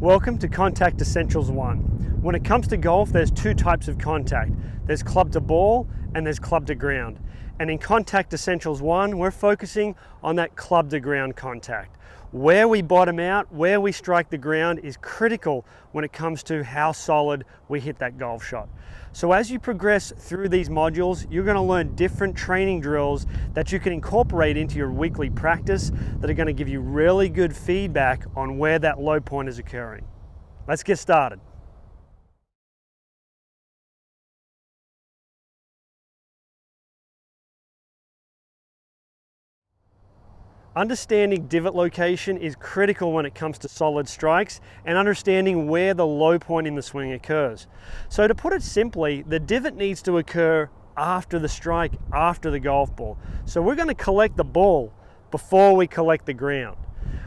Welcome to Contact Essentials 1. When it comes to golf, there's two types of contact. There's club to ball and there's club to ground. And in Contact Essentials 1, we're focusing on that club to ground contact. Where we bottom out, where we strike the ground is critical when it comes to how solid we hit that golf shot. So as you progress through these modules, you're going to learn different training drills that you can incorporate into your weekly practice that are going to give you really good feedback on where that low point is occurring. Let's get started. Understanding divot location is critical when it comes to solid strikes and understanding where the low point in the swing occurs. So to put it simply, the divot needs to occur after the strike, after the golf ball. So we're going to collect the ball before we collect the ground.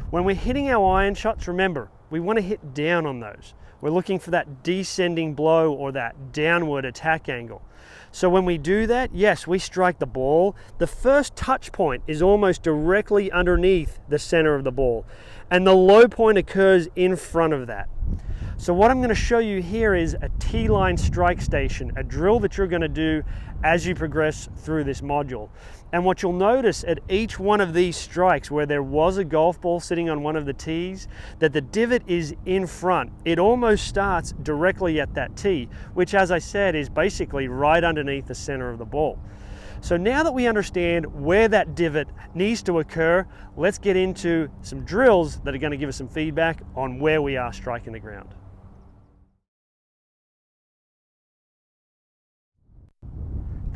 When we're hitting our iron shots, remember, we want to hit down on those. We're looking for that descending blow or that downward attack angle. So when we do that, yes, we strike the ball. The first touch point is almost directly underneath the center of the ball, and the low point occurs in front of that. So what I'm going to show you here is a T-line strike station, a drill that you're going to do as you progress through this module. And what you'll notice at each one of these strikes where there was a golf ball sitting on one of the tees, that the divot is in front. It almost starts directly at that tee, which, as I said, is basically right underneath the center of the ball. So now that we understand where that divot needs to occur, let's get into some drills that are going to give us some feedback on where we are striking the ground.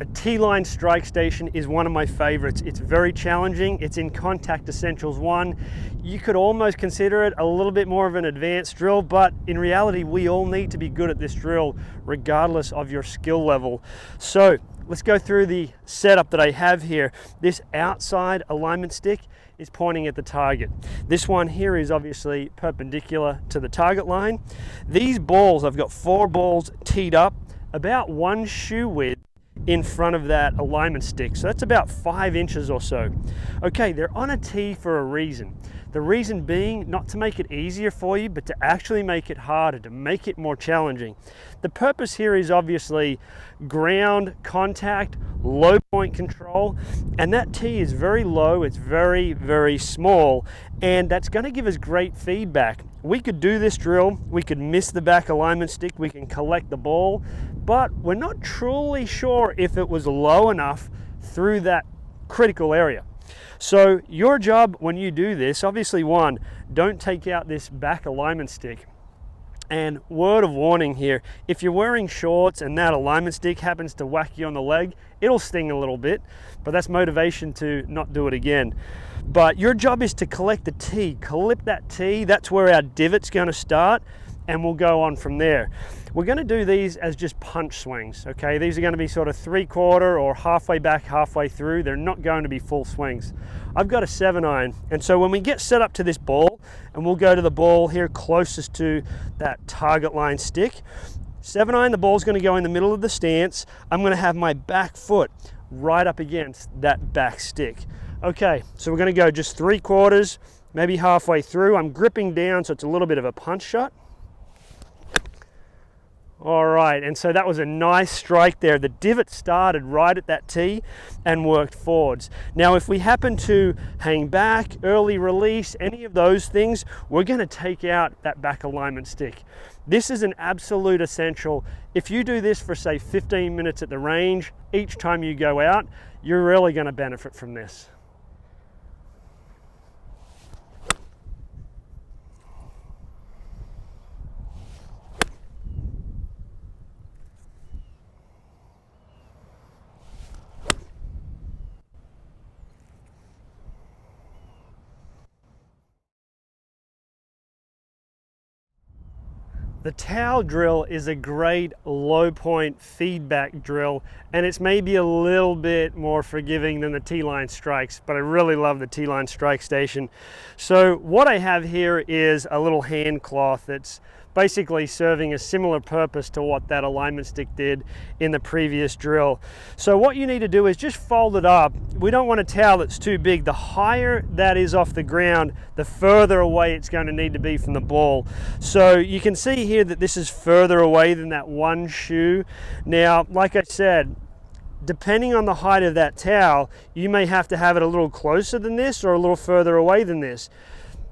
A T-line strike station is one of my favorites. It's very challenging. It's in Contact Essentials 1. You could almost consider it a little bit more of an advanced drill, but in reality, we all need to be good at this drill regardless of your skill level. So let's go through the setup that I have here. This outside alignment stick is pointing at the target. This one here is obviously perpendicular to the target line. These balls, I've got 4 balls teed up about 1 shoe width in front of that alignment stick. So that's about 5 inches or so. Okay, they're on a tee for a reason. The reason being not to make it easier for you, but to actually make it harder, to make it more challenging. The purpose here is obviously ground contact, low point control, and that tee is very low, it's very, very small, and that's going to give us great feedback. We could do this drill, we could miss the back alignment stick, we can collect the ball, but we're not truly sure if it was low enough through that critical area. So your job when you do this, obviously one, don't take out this back alignment stick. And word of warning here, if you're wearing shorts and that alignment stick happens to whack you on the leg, it'll sting a little bit, but that's motivation to not do it again. But your job is to collect the tee, clip that tee, that's where our divot's going to start, and we'll go on from there. We're going to do these as just punch swings, okay? These are going to be sort of 3/4 or halfway back, halfway through. They're not going to be full swings. I've got a 7-iron, and so when we get set up to this ball, and we'll go to the ball here closest to that target line stick, 7-iron, the ball's going to go in the middle of the stance. I'm going to have my back foot right up against that back stick. Okay, so we're going to go just 3/4, maybe halfway through. I'm gripping down, so it's a little bit of a punch shot. All right, and so that was a nice strike there. The divot started right at that tee and worked forwards. Now, if we happen to hang back, early release, any of those things, we're going to take out that back alignment stick. This is an absolute essential. If you do this for, say, 15 minutes at the range, each time you go out, you're really going to benefit from this. The towel drill is a great low point feedback drill, and it's maybe a little bit more forgiving than the T-line strikes, but I really love the T-line strike station. So what I have here is a little hand cloth that's basically serving a similar purpose to what that alignment stick did in the previous drill. So what you need to do is just fold it up. We don't want a towel that's too big. The higher that is off the ground, the further away it's going to need to be from the ball. So you can see here that this is further away than that one shoe. Now, like I said, depending on the height of that towel, you may have to have it a little closer than this or a little further away than this.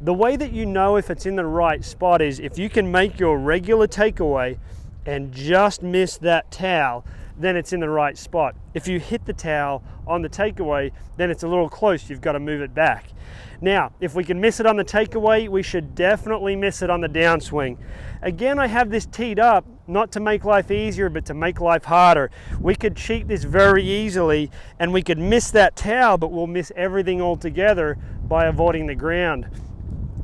The way that you know if it's in the right spot is if you can make your regular takeaway and just miss that towel, then it's in the right spot. If you hit the towel on the takeaway, then it's a little close, you've got to move it back. Now, if we can miss it on the takeaway, we should definitely miss it on the downswing. Again, I have this teed up, not to make life easier, but to make life harder. We could cheat this very easily, and we could miss that towel, but we'll miss everything altogether by avoiding the ground.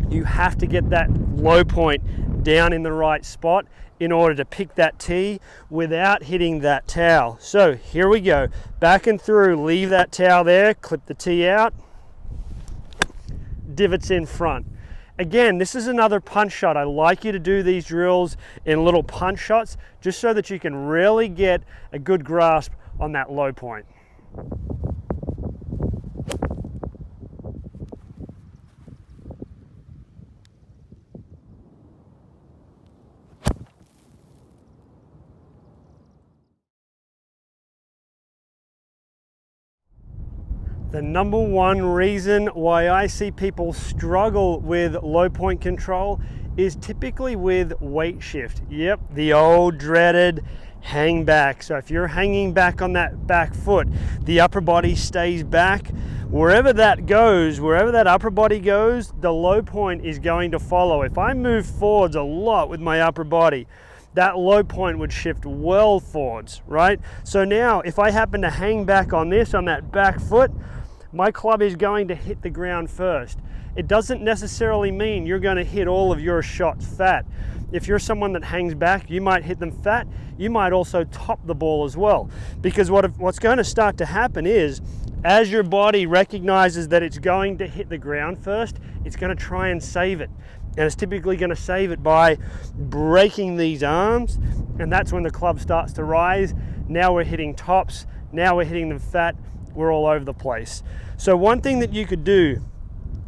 You have to get that low point down in the right spot in order to pick that tee without hitting that towel. So here we go, back and through, leave that towel there, clip the tee out, divots in front. Again, this is another punch shot. I like you to do these drills in little punch shots just so that you can really get a good grasp on that low point. The number one reason why I see people struggle with low point control is typically with weight shift. Yep, the old dreaded hang back. So if you're hanging back on that back foot, the upper body stays back. Wherever that goes, wherever that upper body goes, the low point is going to follow. If I move forwards a lot with my upper body, that low point would shift well forwards, right? So now if I happen to hang back on this, on that back foot, my club is going to hit the ground first. It doesn't necessarily mean you're going to hit all of your shots fat. If you're someone that hangs back, you might hit them fat. You might also top the ball as well. Because what's going to start to happen is, as your body recognizes that it's going to hit the ground first, it's going to try and save it. And it's typically going to save it by breaking these arms, and that's when the club starts to rise. Now we're hitting tops, now we're hitting them fat, we're all over the place. So one thing that you could do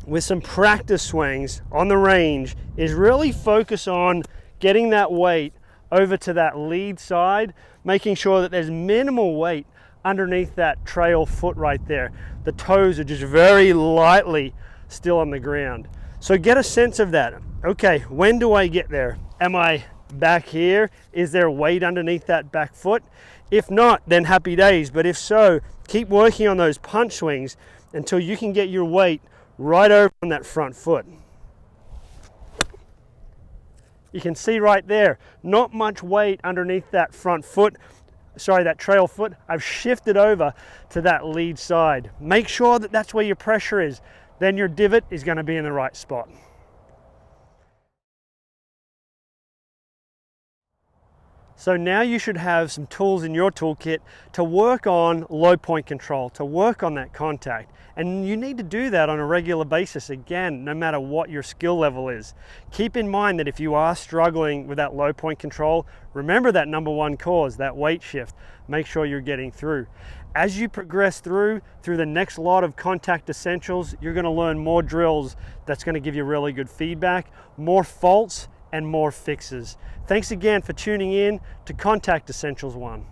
with some practice swings on the range is really focus on getting that weight over to that lead side, making sure that there's minimal weight underneath that trail foot right there. The toes are just very lightly still on the ground. So get a sense of that. Okay, when do I get there? Am I back here? Is there weight underneath that back foot? If not, then happy days. But if so, keep working on those punch swings until you can get your weight right over on that front foot. You can see right there, not much weight underneath that front foot, sorry, that trail foot. I've shifted over to that lead side. Make sure that that's where your pressure is. Then your divot is going to be in the right spot. So now you should have some tools in your toolkit to work on low point control, to work on that contact. And you need to do that on a regular basis, again, no matter what your skill level is. Keep in mind that if you are struggling with that low point control, remember that number one cause, that weight shift. Make sure you're getting through. As you progress through the next lot of contact essentials, you're going to learn more drills that's going to give you really good feedback, more faults, and more fixes. Thanks again for tuning in to Contact Essentials 1.